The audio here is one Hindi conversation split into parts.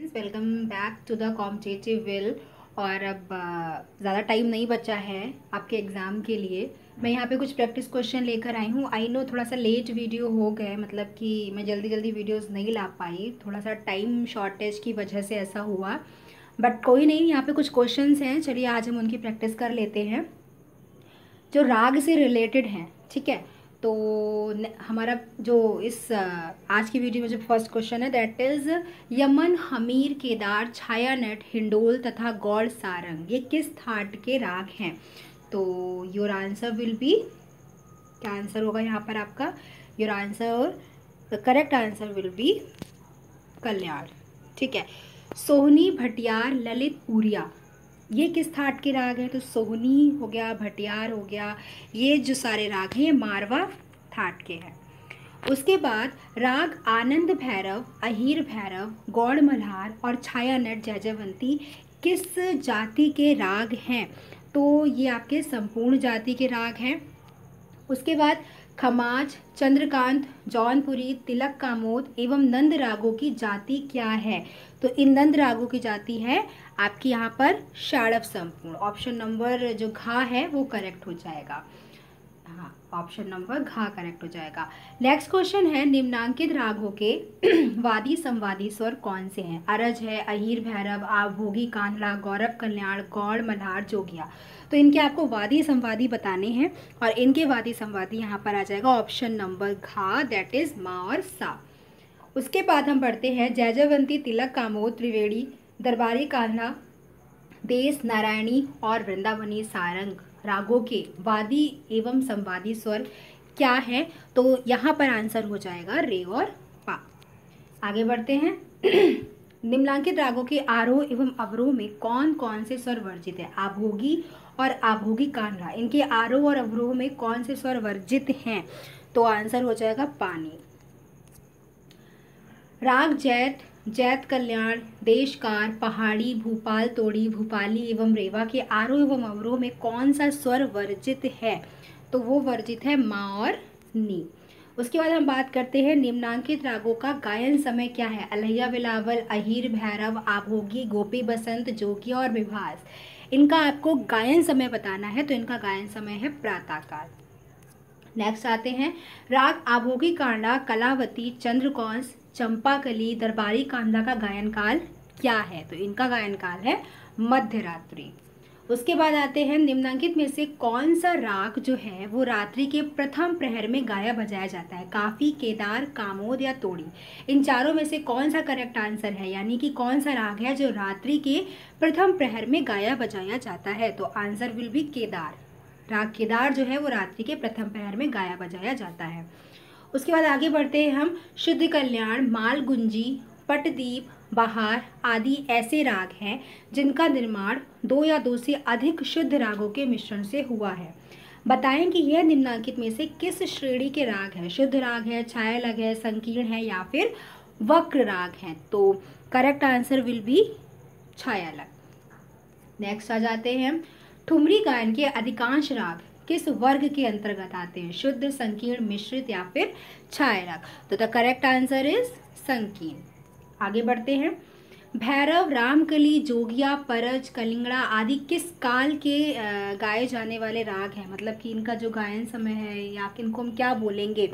Welcome back to the competitive will. और अब ज़्यादा टाइम नहीं बचा है आपके एग्ज़ाम के लिए। मैं यहाँ पे कुछ प्रैक्टिस क्वेश्चन लेकर आई हूँ। आई नो थोड़ा सा लेट वीडियो हो गए, मतलब कि मैं जल्दी जल्दी वीडियोस नहीं ला पाई, थोड़ा सा टाइम शॉर्टेज की वजह से ऐसा हुआ। बट कोई नहीं, यहाँ पे कुछ क्वेश्चंस हैं, चलिए आज हम उनकी प्रैक्टिस कर लेते हैं जो राग से रिलेटेड हैं। ठीक है, तो हमारा जो इस आज की वीडियो में जो फर्स्ट क्वेश्चन है दैट इज यमन, हमीर, केदार, छाया नट, हिंडोल तथा गौड़ सारंग ये किस थाट के राग हैं? तो योर आंसर विल बी, क्या आंसर होगा यहाँ पर आपका? Your answer, the correct answer will be Kalyan. ठीक है, सोहनी, भटियार, ललित, पूरिया ये किस थाट के राग हैं? तो सोहनी हो गया, भटियार हो गया, ये जो सारे राग हैं ये मारवा थाट के हैं। उसके बाद राग आनंद भैरव, अहीर भैरव, गौड़ मल्हार और छाया नट, जयजयवंती किस जाति के राग हैं? तो ये आपके संपूर्ण जाति के राग हैं। उसके बाद खमाज, चंद्रकांत, जौनपुरी, तिलक कामोद एवं नंद रागों की जाति क्या है? तो इन नंद रागों की जाति है आपकी यहाँ पर षाडव संपूर्ण। ऑप्शन नंबर जो घा है वो करेक्ट हो जाएगा। हाँ, ऑप्शन नंबर घा करेक्ट हो जाएगा। नेक्स्ट क्वेश्चन है निम्नांकित रागों के वादी संवादी स्वर कौन से हैं? अरज है, अहीर भैरव, आभोगी, कान्हड़ा, गौरव कल्याण, गौड़ मल्हार, जोगिया। तो इनके आपको वादी संवादी बताने हैं और इनके वादी संवादी यहाँ पर आ जाएगा ऑप्शन नंबर घा, दैट इज मा और सा। उसके बाद हम पढ़ते हैं जयजयवंती, तिलक कामोद, त्रिवेणी, दरबारी, कान्हा, देश, नारायणी और वृंदावनी सारंग रागों के वादी एवं संवादी स्वर क्या है? तो यहाँ पर आंसर हो जाएगा रे और पा। आगे बढ़ते हैं निम्नलिखित रागों के आरोह एवं अवरोह में कौन कौन से स्वर वर्जित है? आभोगी और आभोगी कान्हा, इनके आरोह और अवरोह में कौन से स्वर वर्जित हैं? तो आंसर हो जाएगा पानी। राग जैत, जैत कल्याण, देशकार, पहाड़ी, भूपाल तोड़ी, भूपाली एवं रेवा के आरोह एवं अवरोह में कौन सा स्वर वर्जित है? तो वो वर्जित है मा और नी। उसके बाद हम बात करते हैं निम्नांकित रागों का गायन समय क्या है? अलैया बिलावल, अहीर भैरव, आभोगी, गोपी बसंत, जोगिया और विभास। इनका आपको गायन समय बताना है, तो इनका गायन समय है प्रातःकाल। नेक्स्ट आते हैं राग आभोगी कांडा, कलावती, चंद्रकौंस, चंपाकली, दरबारी कांडा का गायन काल क्या है? तो इनका गायन काल है मध्य रात्रि। उसके बाद आते हैं निम्नांकित में से कौन सा राग जो है वो रात्रि के प्रथम प्रहर में गाया बजाया जाता है? काफी, केदार, कामोद या तोड़ी। इन चारों में से कौन सा करेक्ट आंसर है, यानी कि कौन सा राग है जो रात्रि के प्रथम प्रहर में गाया बजाया जाता है? तो आंसर विल बी केदार। राग केदार जो है वो रात्रि के प्रथम प्रहर में गाया बजाया जाता है। उसके बाद आगे बढ़ते हैं हम शुद्ध कल्याण, मालगुंजी, पटदीप, बहार आदि ऐसे राग हैं जिनका निर्माण दो या दो से अधिक शुद्ध रागों के मिश्रण से हुआ है। बताएं कि यह निम्नलिखित में से किस श्रेणी के राग है? शुद्ध राग है, छायालग है, संकीर्ण है या फिर वक्र राग है? तो correct answer will be Chhayalag. Next आ जाते हैं ठुमरी गायन के अधिकांश राग किस वर्ग के अंतर्गत आते हैं? शुद्ध, संकीर्ण, मिश्रित या फिर छायालग? तो द करेक्ट आंसर इज संकीर्ण। आगे बढ़ते हैं भैरव, रामकली, जोगिया, परज, कलिंगड़ा आदि किस काल के गाए जाने वाले राग हैं? मतलब कि इनका जो गायन समय है या इनको हम क्या बोलेंगे?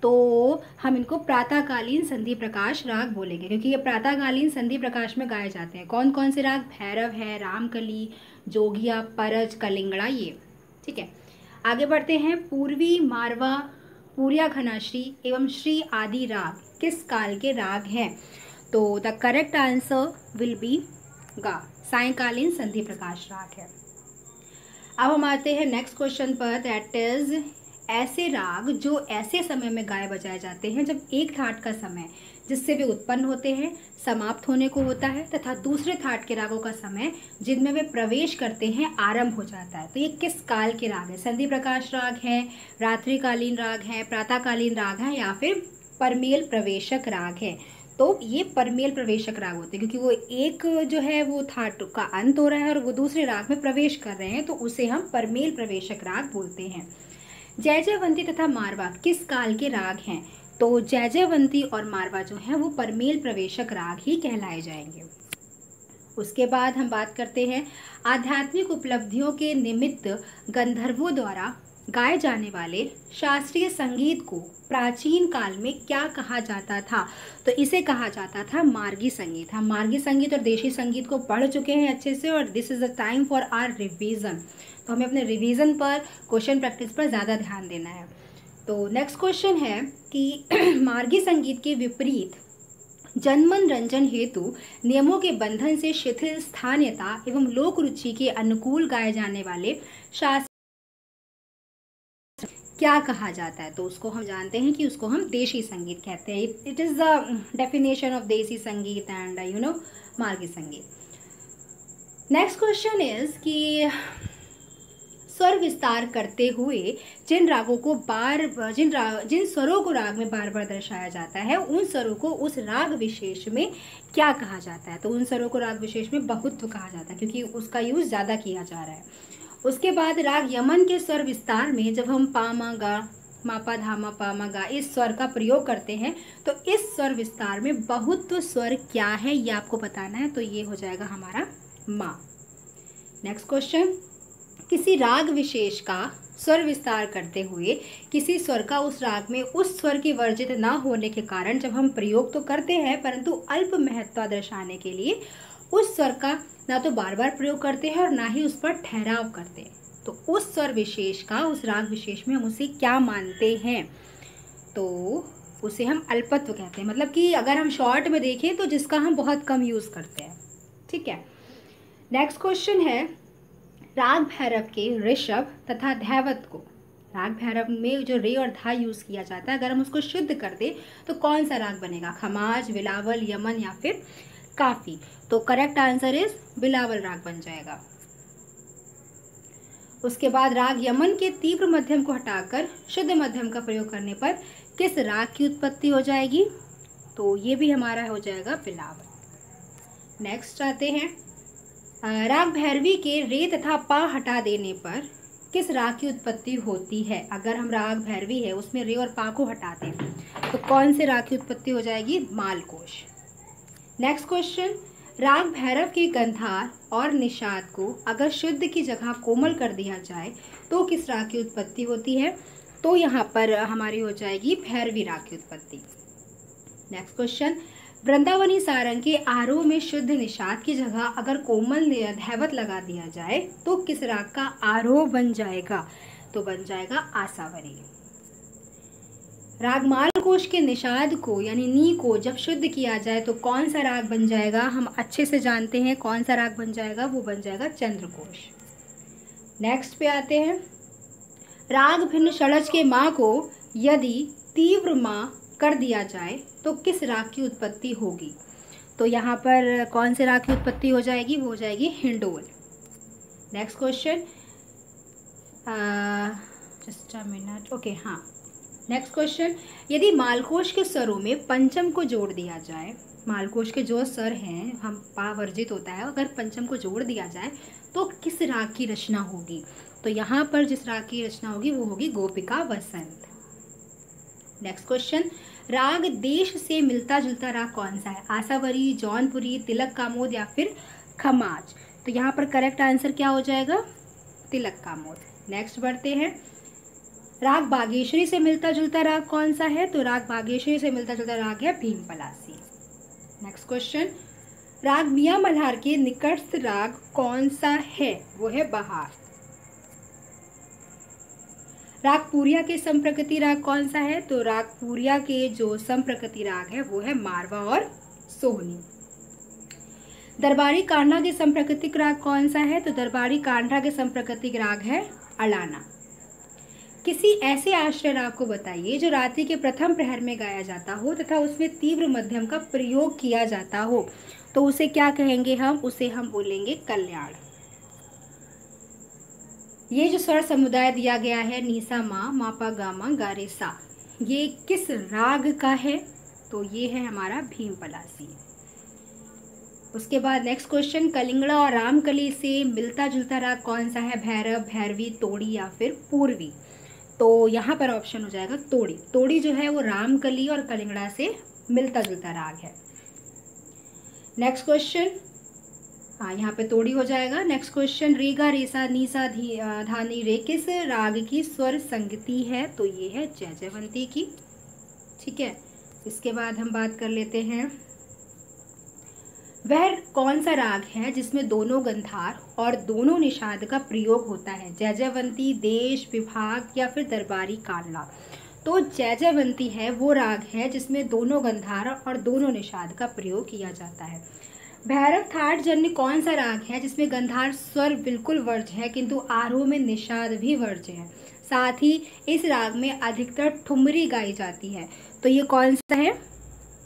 तो हम इनको प्रातःकालीन संधि प्रकाश राग बोलेंगे, क्योंकि ये प्रातःकालीन संधि प्रकाश में गाए जाते हैं। कौन कौन से राग? भैरव है, रामकली, जोगिया, परज, कलिंगड़ा, ये। ठीक है, आगे बढ़ते हैं पूर्वी, मारवा, पूरिया, घनाश्री एवं श्री आदि राग किस काल के राग हैं? तो the correct answer will B गा, सायंकालीन संधि प्रकाश राग है। अब हम आते हैं नेक्स्ट क्वेश्चन पर, दैट इज ऐसे राग जो ऐसे समय में गाए बजाए जाते हैं जब एक थाट का समय जिससे वे उत्पन्न होते हैं समाप्त होने को होता है तथा दूसरे थाट के रागों का समय जिनमें वे प्रवेश करते हैं आरंभ हो जाता है। तो ये किस काल के राग है? संधि प्रकाश राग है, रात्रिकालीन राग है, प्रातःकालीन राग है या फिर परमेल प्रवेशक राग है? तो ये परमेल प्रवेशक राग होते हैं, क्योंकि वो एक जो है वो थाट का अंत हो रहा है और वो दूसरे राग में प्रवेश कर रहे हैं, तो उसे हम परमेल प्रवेशक राग बोलते हैं। जयजयवंती तथा मारवा किस काल के राग हैं? तो जयजयवंती और मारवा जो है वो परमेल प्रवेशक राग ही कहलाए जाएंगे। उसके बाद हम बात करते हैं आध्यात्मिक उपलब्धियों के निमित्त गंधर्वों द्वारा गाए जाने वाले शास्त्रीय संगीत को प्राचीन काल में क्या कहा जाता था। तो इसे कहा जाता था मार्गी संगीत। हम मार्गी संगीत और देशी संगीत को पढ़ चुके हैं अच्छे से, और this is the time for our revision. तो हमें अपने रिवीजन पर, क्वेश्चन प्रैक्टिस पर ज़्यादा ध्यान देना है। तो नेक्स्ट क्वेश्चन है कि मार्गी संगीत के विपरीत जनमन रंजन हेतु नियमों के बंधन से शिथिल स्थानीयता एवं लोक रुचि के अनुकूल गाए जाने वाले शास्त्र क्या कहा जाता है। तो उसको हम जानते हैं कि उसको हम देशी संगीत कहते हैं। It is the definition of देसी संगीत एंड मार्गी संगीत। नेक्स्ट क्वेश्चन इज कि स्वर विस्तार करते हुए जिन रागों को जिन स्वरों को राग में बार बार दर्शाया जाता है, उन स्वरों को उस राग विशेष में क्या कहा जाता है। तो उन स्वरों को राग विशेष में बहुत्व कहा जाता है, क्योंकि उसका यूज ज़्यादा किया जा रहा है। उसके बाद राग यमन के स्वर विस्तार में जब हम पा मा गा, मा पा धा मा पा मा गा इस स्वर का प्रयोग करते हैं, तो इस स्वर विस्तार में बहुत्व स्वर क्या है ये आपको बताना है। तो ये हो जाएगा हमारा मा। नेक्स्ट क्वेश्चन, किसी राग विशेष का स्वर विस्तार करते हुए किसी स्वर का उस राग में उस स्वर के वर्जित न होने के कारण जब हम प्रयोग तो करते हैं, परंतु अल्प महत्ता दर्शाने के लिए उस स्वर का ना तो बार बार प्रयोग करते हैं और ना ही उस पर ठहराव करते हैं, तो उस स्वर विशेष का, उस राग विशेष में हम उसे क्या मानते हैं। तो उसे हम अल्पत्व कहते हैं। मतलब कि अगर हम शॉर्ट में देखें तो जिसका हम बहुत कम यूज़ करते हैं। ठीक है। नेक्स्ट क्वेश्चन है, राग भैरव के ऋषभ तथा धैवत को, राग भैरव में जो रे और धा यूज़ किया जाता है, अगर हम उसको शुद्ध कर दे तो कौन सा राग बनेगा? खमाज, बिलावल, यमन या फिर काफी। तो करेक्ट आंसर इज बिलावल राग बन जाएगा। उसके बाद राग यमन के तीव्र मध्यम को हटाकर शुद्ध मध्यम का प्रयोग करने पर किस राग की उत्पत्ति हो जाएगी? तो ये भी हमारा हो जाएगा बिलावल। नेक्स्ट आते हैं, राग भैरवी के रे तथा पा हटा देने पर किस राग की उत्पत्ति होती है? अगर हम राग भैरवी है उसमें रे और पा को हटा दें तो कौन से राग की उत्पत्ति हो जाएगी? मालकोश। नेक्स्ट क्वेश्चन, राग भैरव के गंधार और निषाद को अगर शुद्ध की जगह कोमल कर दिया जाए तो किस राग की उत्पत्ति होती है? तो यहाँ पर हमारी हो जाएगी भैरवी राग की उत्पत्ति। नेक्स्ट क्वेश्चन, वृंदावनी सारंग के आरोह में शुद्ध निषाद की जगह अगर कोमल धैवत लगा दिया जाए तो किस राग का आरोह बन जाएगा? तो बन जाएगा आसावरी। राग मालकोश के निषाद को यानी नी को जब शुद्ध किया जाए तो कौन सा राग बन जाएगा? हम अच्छे से जानते हैं कौन सा राग बन जाएगा, वो बन जाएगा चंद्रकोश। नेक्स्ट पे आते हैं, राग भिन्न षडज के माँ को यदि तीव्र माँ कर दिया जाए तो किस राग की उत्पत्ति होगी? तो यहाँ पर कौन से राग की उत्पत्ति हो जाएगी? वो हो जाएगी indole. Next question, just a minute, okay, हाँ। नेक्स्ट क्वेश्चन, यदि मालकोश के स्वरों में पंचम को जोड़ दिया जाए, मालकोश के जो स्वर हैं हम पा वर्जित होता है, अगर पंचम को जोड़ दिया जाए तो किस राग की रचना होगी? तो यहाँ पर जिस राग की रचना होगी वो होगी गोपिका वसंत। नेक्स्ट क्वेश्चन, राग देश से मिलता जुलता राग कौन सा है? आसावरी, जौनपुरी, तिलक कामोद या फिर खमाज। तो यहाँ पर करेक्ट आंसर क्या हो जाएगा? तिलक कामोद। नेक्स्ट बढ़ते हैं, राग बागेश्वरी से मिलता जुलता राग कौन सा है? तो राग बागेश्वरी से मिलता जुलता राग है भीम पलासी। नेक्स्ट क्वेश्चन, राग मियाँ मल्हार के निकटस्थ राग कौन सा है? वो है बहार। राग पूरिया के संप्रकृति राग कौन सा है? तो राग पूरिया के जो संप्रकृति राग है वो है मारवा और सोहनी। दरबारी कांढा के संप्रकृतिक राग कौन सा है? तो दरबारी कांढा के संप्रकृतिक राग है अलाना। किसी ऐसे आश्रय राग को बताइए जो रात्रि के प्रथम प्रहर में गाया जाता हो तथा उसमें तीव्र मध्यम का प्रयोग किया जाता हो, तो उसे क्या कहेंगे हम? उसे हम बोलेंगे कल्याण। ये जो स्वर समुदाय दिया गया है नीसा मा, मापा गामा, गारे सा, ये किस राग का है? तो ये है हमारा भीम पलासी। उसके बाद नेक्स्ट क्वेश्चन, कलिंगड़ा और रामकली से मिलता जुलता राग कौन सा है? भैरव, भैरवी, तोड़ी या फिर पूर्वी। तो यहाँ पर ऑप्शन हो जाएगा तोड़ी। तोड़ी जो है वो रामकली और कलिंगड़ा से मिलता जुलता राग है। नेक्स्ट क्वेश्चन, हाँ यहाँ पे तोड़ी हो जाएगा। नेक्स्ट क्वेश्चन, रे गा रे सा नी सा धा नी रे किस राग की स्वर संगति है? तो ये है जयजयवंती की। ठीक है, इसके बाद हम बात कर लेते हैं, वह कौन सा राग है जिसमें दोनों गंधार और दोनों निषाद का प्रयोग होता है? जयजयवंती, देश, विभाग या फिर दरबारी कालना? तो जयजयवंती है वो राग है जिसमें दोनों गंधार और दोनों निषाद का प्रयोग किया जाता है। भैरव ठाट जन्य कौन सा राग है जिसमें गंधार स्वर बिल्कुल वर्ज्य है किंतु आरोह में निषाद भी वर्ज्य है? साथ ही इस राग में अधिकतर ठुमरी गाई जाती है। तो ये कौन सा है?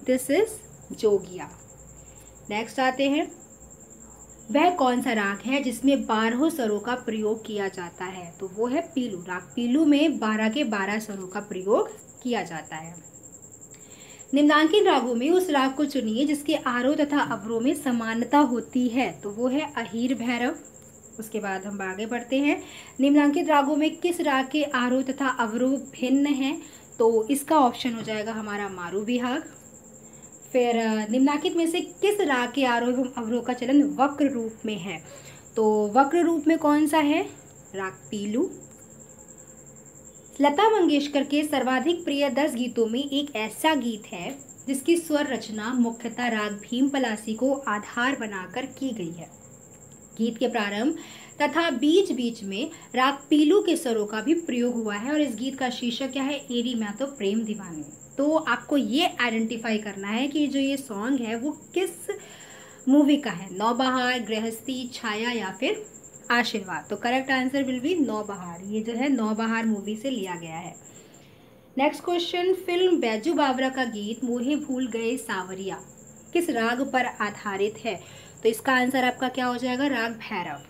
This is Jogiya. नेक्स्ट आते हैं, वह कौन सा राग है जिसमें 12 स्वरों का प्रयोग किया जाता है? तो वो है पीलू राग। पीलू में 12 के 12 स्वरों का प्रयोग किया जाता है। निम्नांकित रागों में उस राग को चुनिए जिसके आरोह तथा अवरोह में समानता होती है। तो वो है अहीर भैरव। उसके बाद हम आगे बढ़ते हैं, निम्नांकित रागों में किस राग के आरोह तथा अवरोह भिन्न हैं? तो इसका ऑप्शन हो जाएगा हमारा मारू बिहाग। फिर निम्नांकित में से किस राग के आरोह एवं अवरोह का चलन वक्र रूप में है? तो वक्र रूप में कौन सा है? राग पीलू। लता मंगेशकर के सर्वाधिक प्रिय 10 गीतों में एक ऐसा गीत है जिसकी स्वर रचना मुख्यतः राग भीम पलासी को आधार बनाकर की गई है। गीत के प्रारंभ तथा बीच बीच में राग पीलू के स्वरों का भी प्रयोग हुआ है और इस गीत का शीर्षक क्या है? एरी मैं तो प्रेम दीवानी। तो आपको ये आइडेंटिफाई करना है कि जो ये सॉन्ग है वो किस मूवी का है? नौबहार, गृहस्थी, छाया या फिर आशीर्वाद? तो correct answer will B Naubahar. ये जो है नौबहार मूवी से लिया गया है। नेक्स्ट क्वेश्चन, फिल्म बैजू बावरा का गीत मोहे भूल गए सावरिया किस राग पर आधारित है? तो इसका आंसर आपका क्या हो जाएगा? राग भैरव।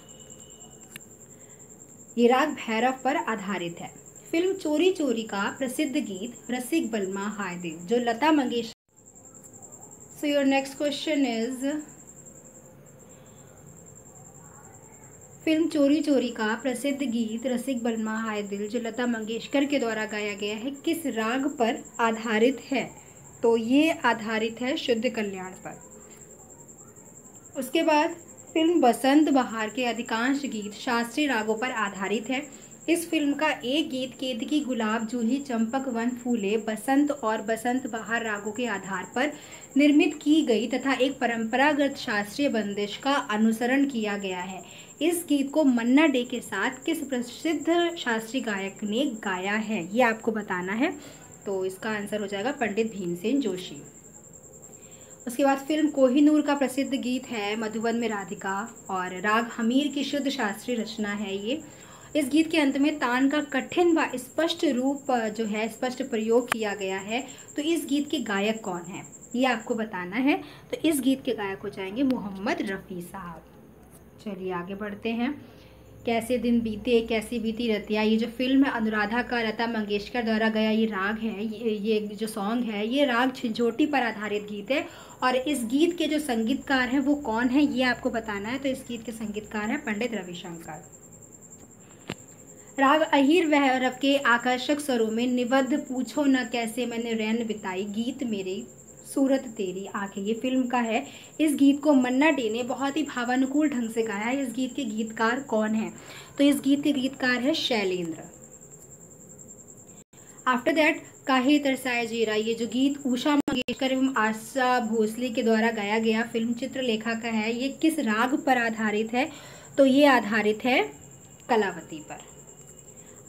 ये राग भैरव पर आधारित है। फिल्म चोरी चोरी का प्रसिद्ध गीत रसिक बलमा हाय दिल जो Lata Mangeshkar. So your next question is, film Chori Chori का प्रसिद्ध गीत रसिक बलमा हाय दिल जो लता मंगेशकर के द्वारा गाया गया है किस राग पर आधारित है? तो ये आधारित है शुद्ध कल्याण पर। उसके बाद फिल्म बसंत बहार के अधिकांश गीत शास्त्रीय रागों पर आधारित है। इस फिल्म का एक गीत केतकी, गुलाब, जूही, चंपक, वन फूले, बसंत और बसंत बहार रागों के आधार पर निर्मित की गई तथा एक परंपरागत शास्त्रीय बंदिश का अनुसरण किया गया है। इस गीत को मन्ना डे के साथ किस प्रसिद्ध शास्त्रीय गायक ने गाया है? ये आपको बताना है। तो इसका आंसर हो जाएगा पंडित भीमसेन जोशी। उसके बाद फिल्म कोहिनूर का प्रसिद्ध गीत है मधुबन में राधिका और राग हमीर की शुद्ध शास्त्रीय रचना है ये। इस गीत के अंत में तान का कठिन व स्पष्ट रूप जो है स्पष्ट प्रयोग किया गया है। तो इस गीत के गायक कौन है? ये आपको बताना है। तो इस गीत के गायक हो जाएंगे मोहम्मद रफ़ी साहब। चलिए आगे बढ़ते हैं, कैसे दिन बीते कैसी बीती रतिया, ये जो फिल्म है अनुराधा का लता मंगेशकर द्वारा गाया ये राग है, ये जो सॉन्ग है ये राग झंझोटी पर आधारित गीत है और इस गीत के जो संगीतकार हैं वो कौन है ये आपको बताना है। तो इस गीत के संगीतकार हैं पंडित रविशंकर। राग अहीर भैरव के आकर्षक स्वरों में निबद्ध पूछो न कैसे मैंने रैन बिताई गीत मेरी सूरत तेरी आंखें, ये फिल्म का है। इस गीत को मन्ना डे ने बहुत ही भावानुकूल ढंग से गाया है। इस गीत के गीतकार कौन है? तो इस गीत के गीतकार है शैलेंद्र। आफ्टर दैट काहे तरसाए जीरा, ये जो गीत उषा मंगेशकर एवं आशा भोसले के द्वारा गाया गया फिल्म चित्रलेखा का है। ये किस राग पर आधारित है? तो ये आधारित है कलावती पर।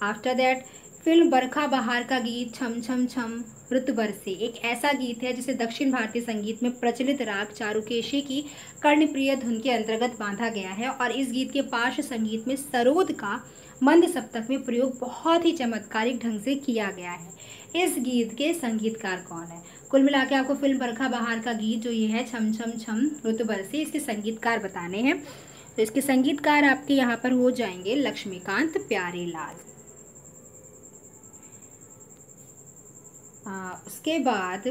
आफ्टर दैट फिल्म बरखा बहार का गीत छम छम छम रुत बरसे एक ऐसा गीत है जिसे दक्षिण भारतीय संगीत में प्रचलित राग चारुकेशी की कर्णप्रिय धुन के अंतर्गत बांधा गया है और इस गीत के पार्श्व संगीत में सरोद का मंद सप्तक में प्रयोग बहुत ही चमत्कारिक ढंग से किया गया है। इस गीत के संगीतकार कौन है? कुल मिला के आपको फिल्म बरखा बहार का गीत जो ये है छम छम छम रुत बरसे इसके संगीतकार बताने हैं। तो इसके संगीतकार आपके यहाँ पर हो जाएंगे लक्ष्मीकांत प्यारेलाल। उसके बाद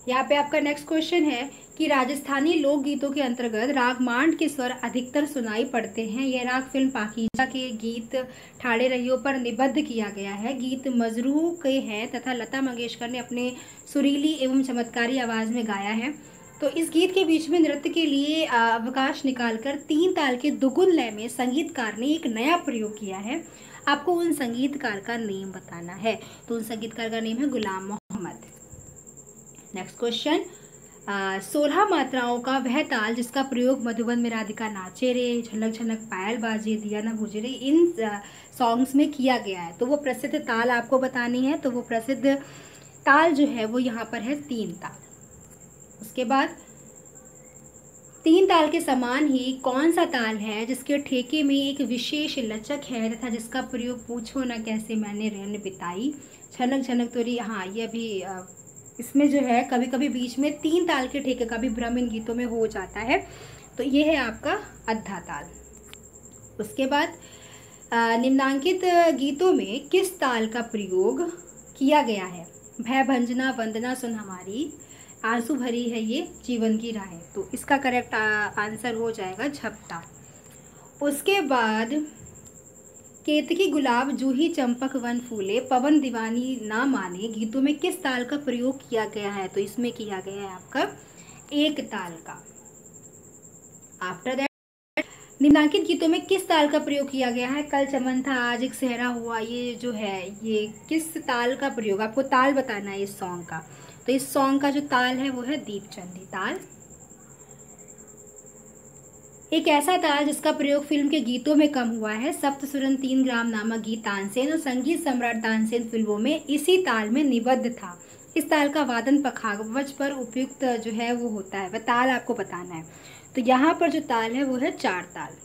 यहाँ पे आपका नेक्स्ट क्वेश्चन है कि राजस्थानी लोकगीतों के अंतर्गत राग मांड के स्वर अधिकतर सुनाई पड़ते हैं। यह राग फिल्म पाकीज़ा के गीत ठाड़े रहियो पर निबद्ध किया गया है। गीत मजरू के हैं तथा लता मंगेशकर ने अपने सुरीली एवं चमत्कारी आवाज़ में गाया है। तो इस गीत के बीच में नृत्य के लिए अवकाश निकालकर 3 ताल के दुगुन लय में संगीतकार ने एक नया प्रयोग किया है। आपको उन संगीतकार का नेम बताना है। तो उन संगीतकार का नेम है गुलाम मोहम्मद। नेक्स्ट क्वेश्चन, 16 मात्राओं का वह ताल जिसका प्रयोग मधुबन में राधिका नाचे रे, झलक झलक पायल बाजे, दिया ना बुझे रे, इन सॉन्ग्स में किया गया है। तो वो प्रसिद्ध ताल आपको बतानी है। तो वो प्रसिद्ध ताल जो है वो यहाँ पर है 3 ताल। उसके बाद 3 ताल के समान ही कौन सा ताल है जिसके ठेके में एक विशेष लचक है तथा जिसका प्रयोग पूछो ना कैसे मैंने रैन बिताई, छनक छनक तोरी। हाँ, ये भी इसमें जो है कभी कभी बीच में 3 ताल के ठेके का भी भ्रम इन गीतों में हो जाता है। तो ये है आपका अद्धा ताल। उसके बाद निम्नांकित गीतों में किस ताल का प्रयोग किया गया है? भय भंजना वंदना सुन हमारी, आंसू भरी है ये जीवन की राहें। तो इसका करेक्ट आंसर हो जाएगा झपटा। उसके बाद केतकी गुलाब जूही चंपक वन फूले, पवन दीवानी ना माने, गीतों में किस ताल का प्रयोग किया गया है? तो इसमें किया गया है आपका 1 ताल का। आफ्टर दैट निम्नांकित गीतों में किस ताल का प्रयोग किया गया है? कल चमन था आज एक सहरा हुआ, ये जो है ये किस ताल का प्रयोग, आपको ताल बताना है इस सॉन्ग का। तो इस सॉन्ग का जो ताल है वो है दीपचंदी ताल। एक ऐसा ताल जिसका प्रयोग फिल्म के गीतों में कम हुआ है, सप्तसुरन 3 ग्राम नामक गीत तानसेन और संगीत सम्राट तानसेन फिल्मों में इसी ताल में निबद्ध था। इस ताल का वादन पखावज पर उपयुक्त जो है वो होता है, वह ताल आपको बताना है। तो यहाँ पर जो ताल है वो है 4 ताल।